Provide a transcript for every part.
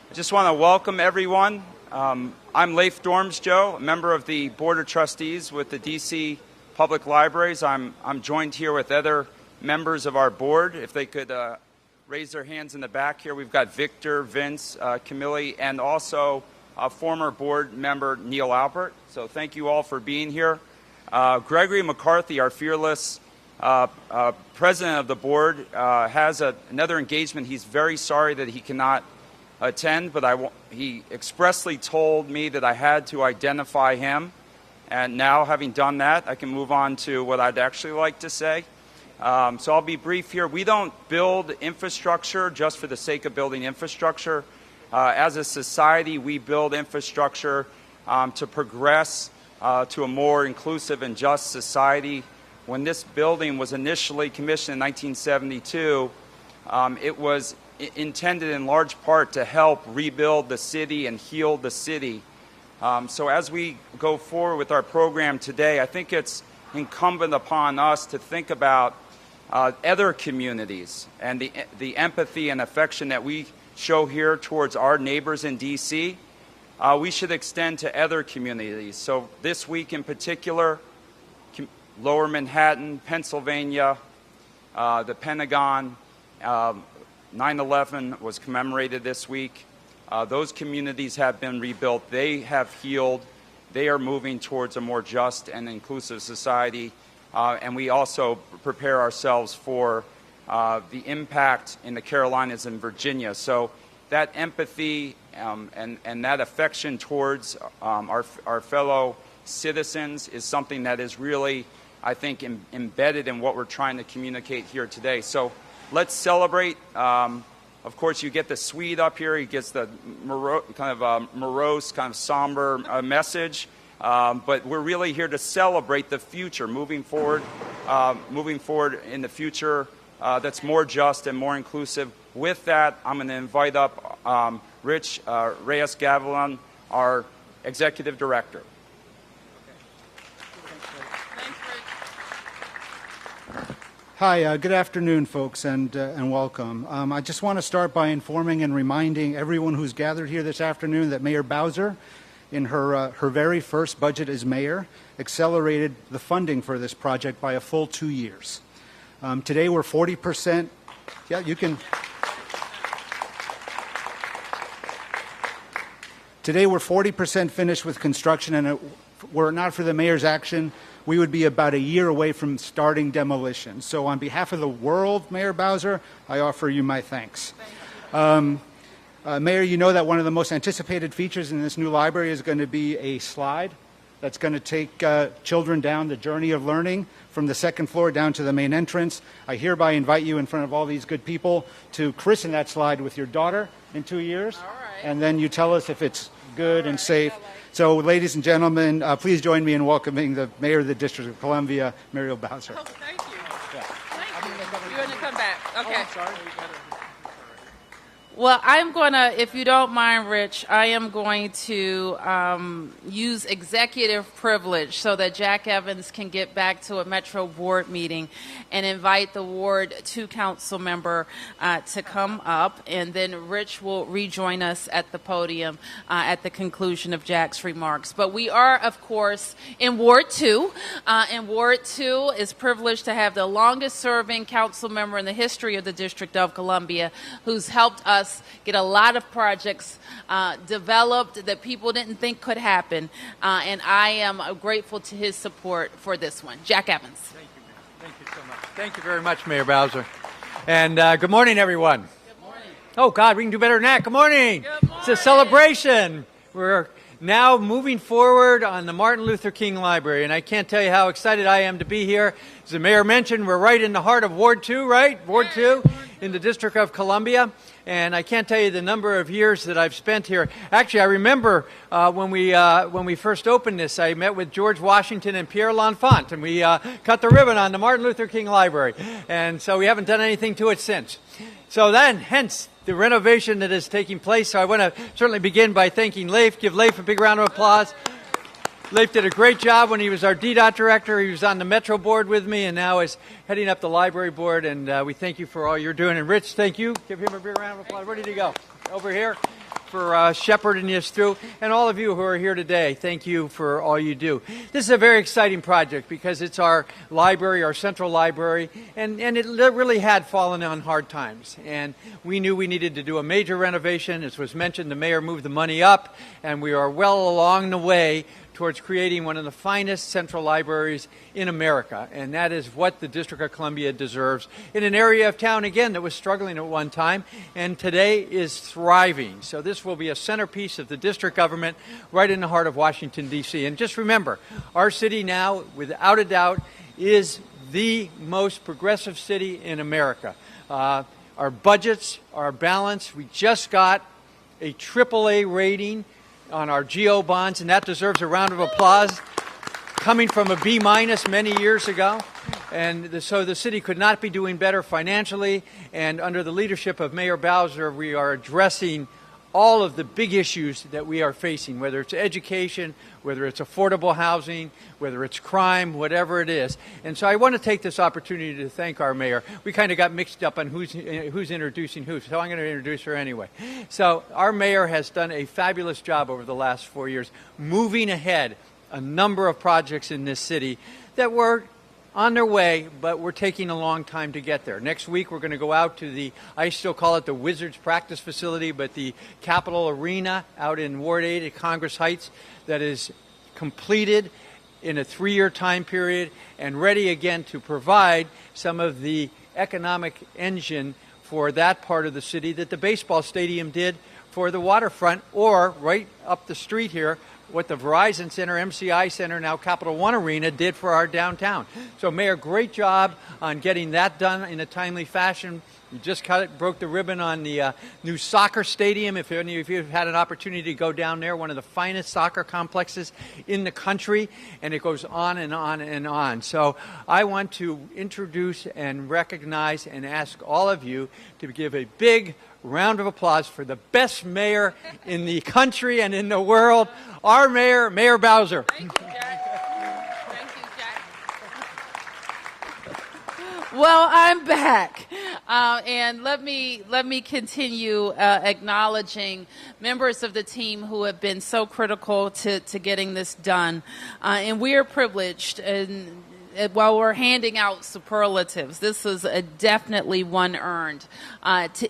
I just want to welcome everyone. I'm Leif Dormsjo, a member of the Board of Trustees with the DC Public Libraries. I'm joined here with other members of our board. If they could raise their hands in the back here, we've got Victor, Vince, Camille, and also former board member Neil Albert. So thank you all for being here. Gregory McCarthy, our fearless president of the board, has another engagement. He's very sorry that he cannot attend, but he expressly told me that I had to identify him. And now, having done that, I can move on to what I'd actually like to say. So I'll be brief here. We don't build infrastructure just for the sake of building infrastructure. As a society, we build infrastructure to progress to a more inclusive and just society. When this building was initially commissioned in 1972, it was intended in large part to help rebuild the city and heal the city. So as we go forward with our program today, I think it's incumbent upon us to think about other communities and the empathy and affection that we show here towards our neighbors in DC. We should extend to other communities. So this week in particular, Lower Manhattan, Pennsylvania, the Pentagon, 9/11 was commemorated this week. Those communities have been rebuilt. They have healed. They are moving towards a more just and inclusive society. And we also prepare ourselves for the impact in the Carolinas and Virginia. So that empathy and that affection towards our fellow citizens is something that is really, I think, embedded in what we're trying to communicate here today. So let's celebrate. Of course, you get the Swede up here. He gets the morose, kind of somber message. But we're really here to celebrate the future, moving forward in the future that's more just and more inclusive. With that, I'm going to invite up Rich Reyes Gavilan, our Executive Director. Hi, good afternoon, folks, and welcome. I just want to start by informing and reminding everyone who's gathered here this afternoon that Mayor Bowser, in her very first budget as mayor, accelerated the funding for this project by a full 2 years. Today we're 40%. Yeah, you can. Today we're 40% finished with construction, and were it not for the mayor's action, we would be about a year away from starting demolition. So on behalf of the world, Mayor Bowser, I offer you my thanks. Mayor, you know that one of the most anticipated features in this new library is going to be a slide that's going to take children down the journey of learning from the second floor down to the main entrance. I hereby invite you in front of all these good people to christen that slide with your daughter in 2 years. All right. And then you tell us if it's good and safe. So, ladies and gentlemen, please join me in welcoming the Mayor of the District of Columbia, Muriel Bowser. Oh, thank you. Yeah. Thank you. You're going to come back. Okay. Oh, I'm sorry. Well, I'm going to, if you don't mind, Rich, I am going to use executive privilege so that Jack Evans can get back to a Metro Board meeting and invite the Ward 2 council member to come up. And then Rich will rejoin us at the podium at the conclusion of Jack's remarks. But we are, of course, in Ward 2. And Ward 2 is privileged to have the longest-serving council member in the history of the District of Columbia who's helped us get a lot of projects developed that people didn't think could happen. And I am grateful to his support for this one. Jack Evans. Thank you, Mayor. Thank you so much. Thank you very much, Mayor Bowser. And good morning, everyone. Good morning. Oh, God, we can do better than that. Good morning. Good morning. It's a celebration. We're now moving forward on the Martin Luther King Library, and I can't tell you how excited I am to be here. As the mayor mentioned, we're right in the heart of Ward 2, right? Ward 2 in the District of Columbia. And I can't tell you the number of years that I've spent here. Actually, I remember when we first opened this, I met with George Washington and Pierre L'Enfant, and we cut the ribbon on the Martin Luther King Library. And so we haven't done anything to it since. So then, hence, the renovation that is taking place. So I want to certainly begin by thanking Leif. Give Leif a big round of applause. Leif did a great job when he was our DDOT director. He was on the Metro board with me and now is heading up the library board. And we thank you for all you're doing. And Rich, thank you. Give him a big round of applause. Where did he go? Over here. for shepherding us through. And all of you who are here today, thank you for all you do. This is a very exciting project because it's our library, our central library, and it really had fallen on hard times. And we knew we needed to do a major renovation. As was mentioned, the mayor moved the money up, and we are well along the way towards creating one of the finest central libraries in America. And that is what the District of Columbia deserves in an area of town, again, that was struggling at one time and today is thriving. So this will be a centerpiece of the district government right in the heart of Washington, D.C. And just remember, our city now, without a doubt, is the most progressive city in America. Our budgets are balanced. We just got a AAA rating on our GO bonds, and that deserves a round of applause, coming from a B- many years ago. And so the city could not be doing better financially, and under the leadership of Mayor Bowser, we are addressing all of the big issues that we are facing, whether it's education, whether it's affordable housing, whether it's crime, whatever it is. And so I want to take this opportunity to thank our mayor. We kind of got mixed up on who's introducing who, so I'm going to introduce her anyway. So our mayor has done a fabulous job over the last 4 years, moving ahead a number of projects in this city that were on their way, but we're taking a long time to get there. Next week, we're going to go out to the, I still call it the Wizards practice facility, but the Capitol Arena out in Ward 8 at Congress Heights that is completed in a 3-year time period and ready again to provide some of the economic engine for that part of the city that the baseball stadium did for the waterfront, or right up the street here, what the Verizon Center, MCI Center, now Capital One Arena did for our downtown. So, Mayor, great job on getting that done in a timely fashion. You just broke the ribbon on the new soccer stadium. If any of you have had an opportunity to go down there, one of the finest soccer complexes in the country, and it goes on and on and on. So I want to introduce and recognize and ask all of you to give a big round of applause for the best mayor in the country and in the world, our mayor, Mayor Bowser. Thank you, Jack. Thank you, Jack. Well, I'm back. And let me continue acknowledging members of the team who have been so critical to getting this done. And we are privileged, and while we're handing out superlatives, this is definitely one earned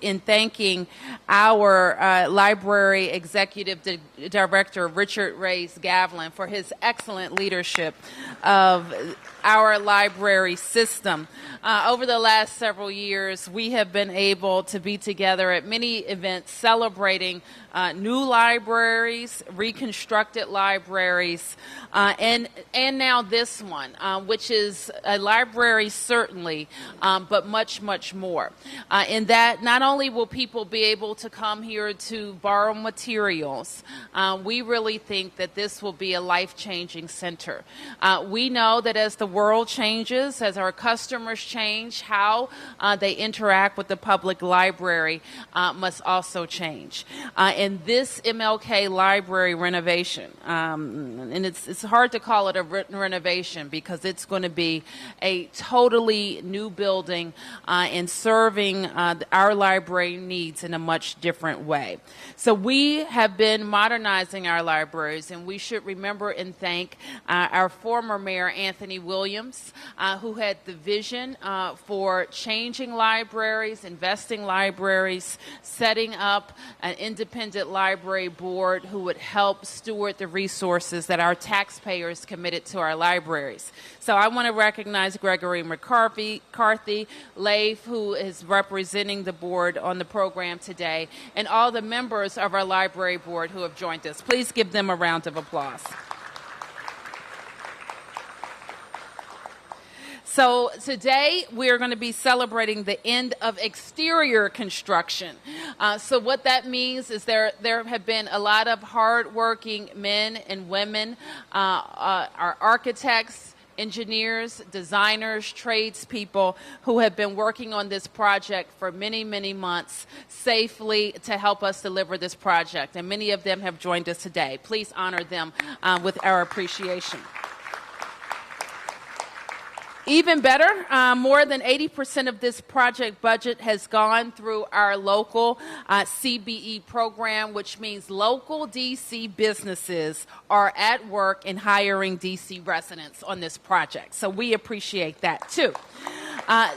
in thanking our library executive director, Richard Reyes Gavilan, for his excellent leadership of our library system. Over the last several years, we have been able to be together at many events celebrating new libraries, reconstructed libraries, and now this one, which is a library certainly, but much, much more. In that, not only will people be able to come here to borrow materials, we really think that this will be a life-changing center. We know that as the world changes, as our customers change, how they interact with the public library must also change. And this MLK Library renovation, and it's hard to call it a renovation because it's going to be a totally new building and serving our library needs in a much different way. So we have been modernizing our libraries, and we should remember and thank our former mayor, Anthony Williams, who had the vision for changing libraries, investing libraries, setting up an independent library board who would help steward the resources that our taxpayers committed to our libraries. So I want to recognize Gregory McCarthy, Leif, who is representing the board on the program today, and all the members of our library board who have joined us. Please give them a round of applause. So today we are going to be celebrating the end of exterior construction. So what that means is there have been a lot of hardworking men and women, our architects, engineers, designers, tradespeople who have been working on this project for many, many months safely to help us deliver this project. And many of them have joined us today. Please honor them with our appreciation. Even better, more than 80% of this project budget has gone through our local CBE program, which means local DC businesses are at work in hiring DC residents on this project. So we appreciate that too.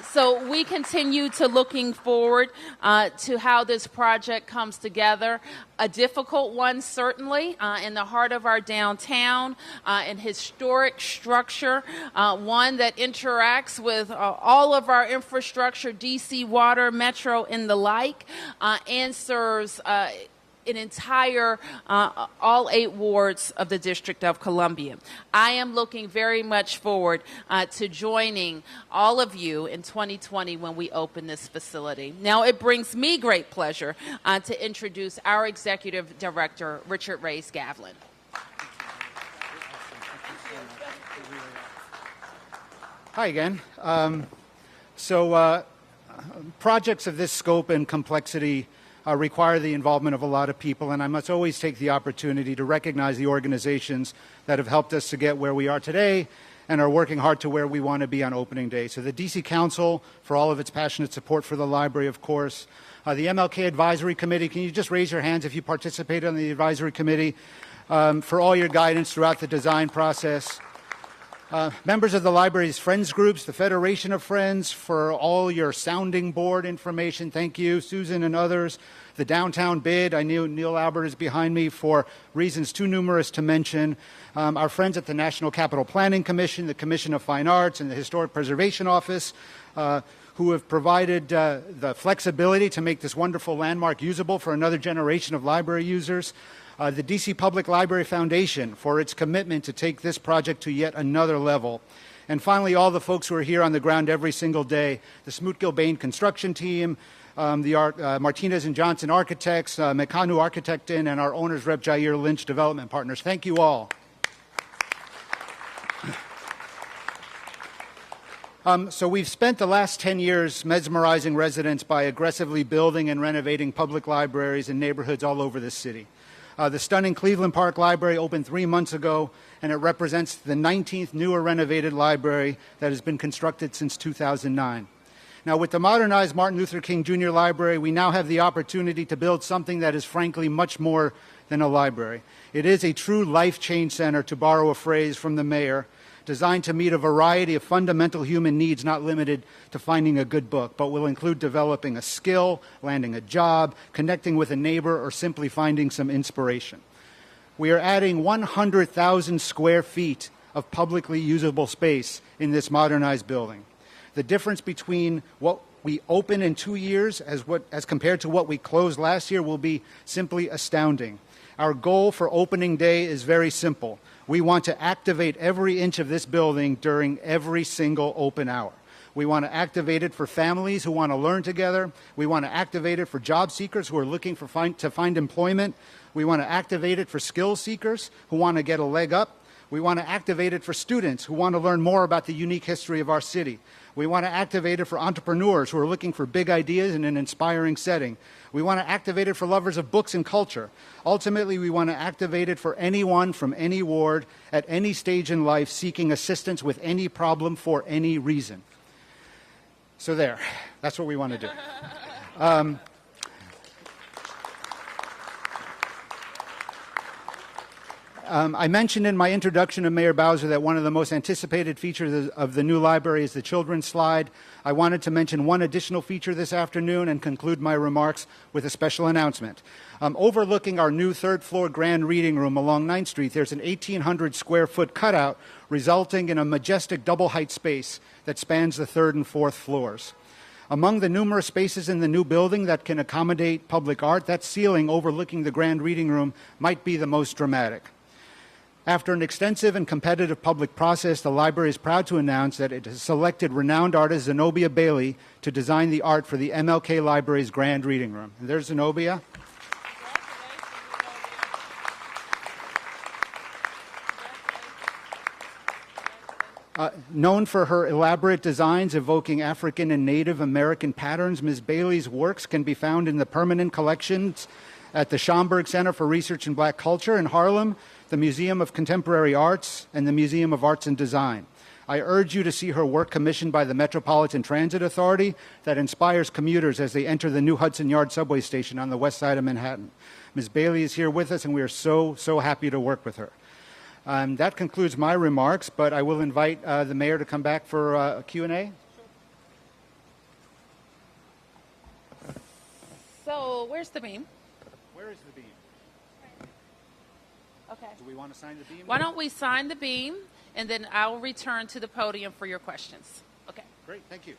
So we continue to looking forward to how this project comes together. A difficult one, certainly, in the heart of our downtown, an historic structure, one that interacts with all of our infrastructure, DC Water, Metro, and the like, and serves an entire, all 8 wards of the District of Columbia. I am looking very much forward to joining all of you in 2020 when we open this facility. Now, it brings me great pleasure to introduce our Executive Director, Richard Reyes Gavilan. Hi again. Projects of this scope and complexity require the involvement of a lot of people, and I must always take the opportunity to recognize the organizations that have helped us to get where we are today and are working hard to where we want to be on opening day. So the DC Council, for all of its passionate support for the library, of course. The MLK Advisory Committee, can you just raise your hands if you participated on the advisory committee, for all your guidance throughout the design process. Members of the library's friends groups, the Federation of Friends, for all your sounding board information. Thank you, Susan and others. The downtown bid, I knew Neil Albert is behind me for reasons too numerous to mention. Our friends at the National Capital Planning Commission, the Commission of Fine Arts, and the Historic Preservation Office, who have provided the flexibility to make this wonderful landmark usable for another generation of library users. The DC Public Library Foundation for its commitment to take this project to yet another level. And finally, all the folks who are here on the ground every single day, the Smoot-Gilbane construction team, the Martinez and Johnson architects, Mekanu Architecting, and our owner's rep Jair Lynch development partners. Thank you all. So we've spent the last 10 years mesmerizing residents by aggressively building and renovating public libraries in neighborhoods all over the city. The stunning Cleveland Park Library opened 3 months ago, and it represents the 19th new or renovated library that has been constructed since 2009. Now, with the modernized Martin Luther King Jr. Library, we now have the opportunity to build something that is frankly much more than a library. It is a true life change center, to borrow a phrase from the mayor, designed to meet a variety of fundamental human needs not limited to finding a good book, but will include developing a skill, landing a job, connecting with a neighbor, or simply finding some inspiration. We are adding 100,000 square feet of publicly usable space in this modernized building. The difference between what we open in 2 years as compared to what we closed last year will be simply astounding. Our goal for opening day is very simple. We want to activate every inch of this building during every single open hour. We want to activate it for families who want to learn together. We want to activate it for job seekers who are looking to find employment. We want to activate it for skill seekers who want to get a leg up. We want to activate it for students who want to learn more about the unique history of our city. We want to activate it for entrepreneurs who are looking for big ideas in an inspiring setting. We want to activate it for lovers of books and culture. Ultimately, we want to activate it for anyone from any ward at any stage in life seeking assistance with any problem for any reason. So there, that's what we want to do. I mentioned in my introduction to Mayor Bowser that one of the most anticipated features of the new library is the children's slide. I wanted to mention one additional feature this afternoon and conclude my remarks with a special announcement. Overlooking our new third-floor grand reading room along 9th Street, there's an 1,800 square foot cutout resulting in a majestic double-height space that spans the 3rd and 4th floors. Among the numerous spaces in the new building that can accommodate public art, that ceiling overlooking the grand reading room might be the most dramatic. After an extensive and competitive public process, the library is proud to announce that it has selected renowned artist Zenobia Bailey to design the art for the MLK Library's grand reading room. And there's Zenobia. Known for her elaborate designs evoking African and Native American patterns, Ms. Bailey's works can be found in the permanent collections at the Schomburg Center for Research in Black Culture in Harlem, the Museum of Contemporary Arts, and the Museum of Arts and Design. I urge you to see her work commissioned by the Metropolitan Transit Authority that inspires commuters as they enter the new Hudson Yard subway station on the west side of Manhattan. Ms. Bailey is here with us, and we are so happy to work with her. That concludes my remarks, but I will invite the mayor to come back for a Q&A. So, where's the beam? Where is the beam? Okay. Do we want to sign the beam? Why don't we sign the beam, and then I'll return to the podium for your questions. Okay. Great, thank you.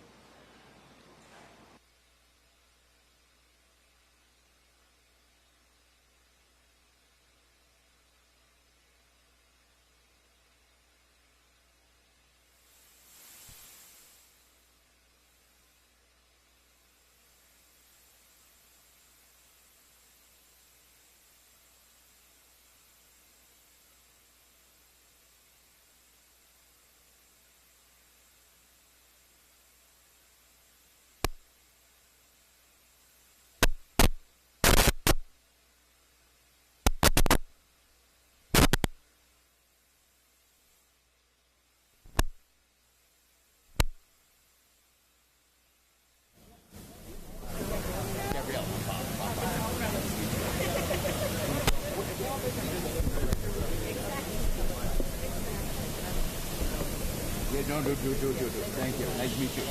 No, do. Thank you. Nice to meet you.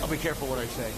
I'll be careful what I say.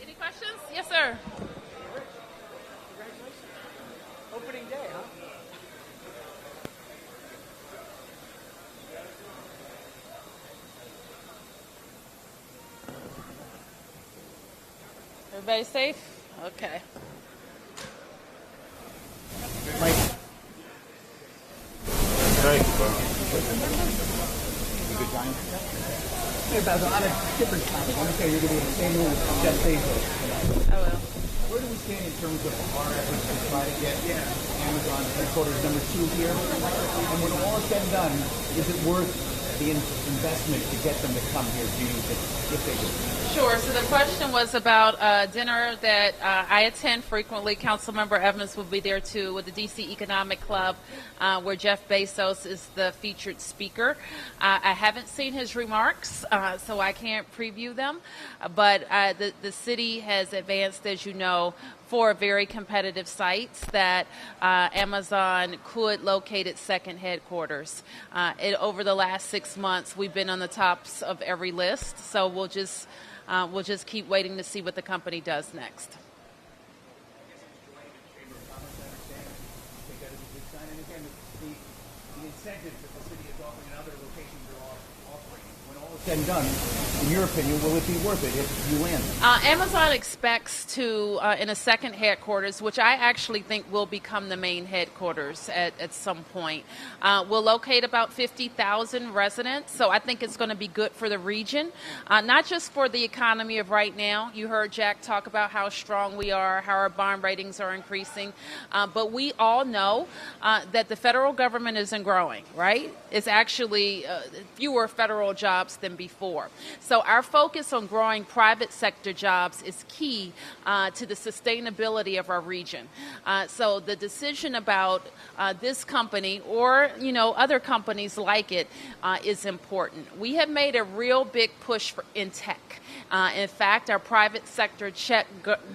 Any questions? Yes, sir. Opening day, huh? Everybody safe? Okay. Hey, Basil, on a different topic, I'm okay, you're going to be in the same room with Jeff Bezos. I will. Where do we stand in terms of our efforts to try to get Amazon headquarters number 2 here? And when all is said and done, is it worth the investment to get them to come here, do you think, if they do? Sure. So the question was about dinner that I attend frequently. Councilmember Evans will be there too with the DC Economic Club, where Jeff Bezos is the featured speaker. I haven't seen his remarks, so I can't preview them. But the city has advanced, as you know, 4 very competitive sites that Amazon could locate its second headquarters. Over the last 6 months, we've been on the tops of every list. So we'll just keep waiting to see what the company does next. The incentives that the city is offering and other locations are offering, when all is said and done, in your opinion, will it be worth it if you land? Amazon expects to, in a second headquarters, which I actually think will become the main headquarters at some point, will locate about 50,000 residents. So I think it's going to be good for the region, not just for the economy of right now. You heard Jack talk about how strong we are, how our bond ratings are increasing. But we all know that the federal government isn't growing, right? It's actually fewer federal jobs than before. So our focus on growing private sector jobs is key to the sustainability of our region. So the decision about this company or, other companies like it is important. We have made a real big push in tech. In fact, our private sector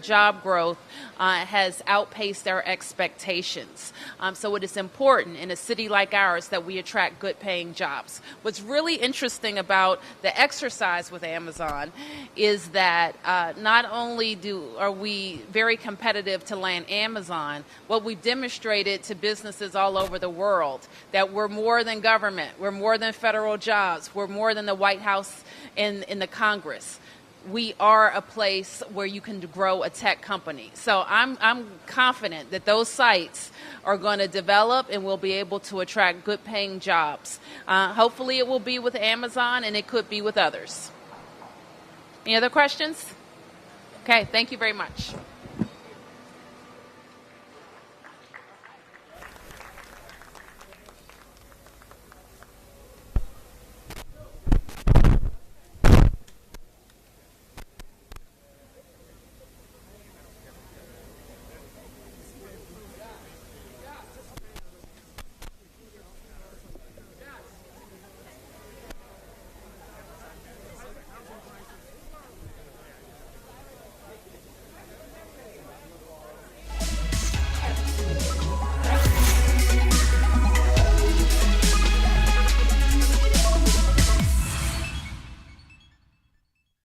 job growth has outpaced our expectations. So it is important in a city like ours that we attract good paying jobs. What's really interesting about the exercise with Amazon is that not only are we very competitive to land Amazon, what we've demonstrated to businesses all over the world that we're more than government, we're more than federal jobs, we're more than the White House in the Congress. We are a place where you can grow a tech company. So I'm confident that those sites are going to develop and we'll be able to attract good paying jobs. Hopefully it will be with Amazon and it could be with others. Any other questions? Okay, thank you very much.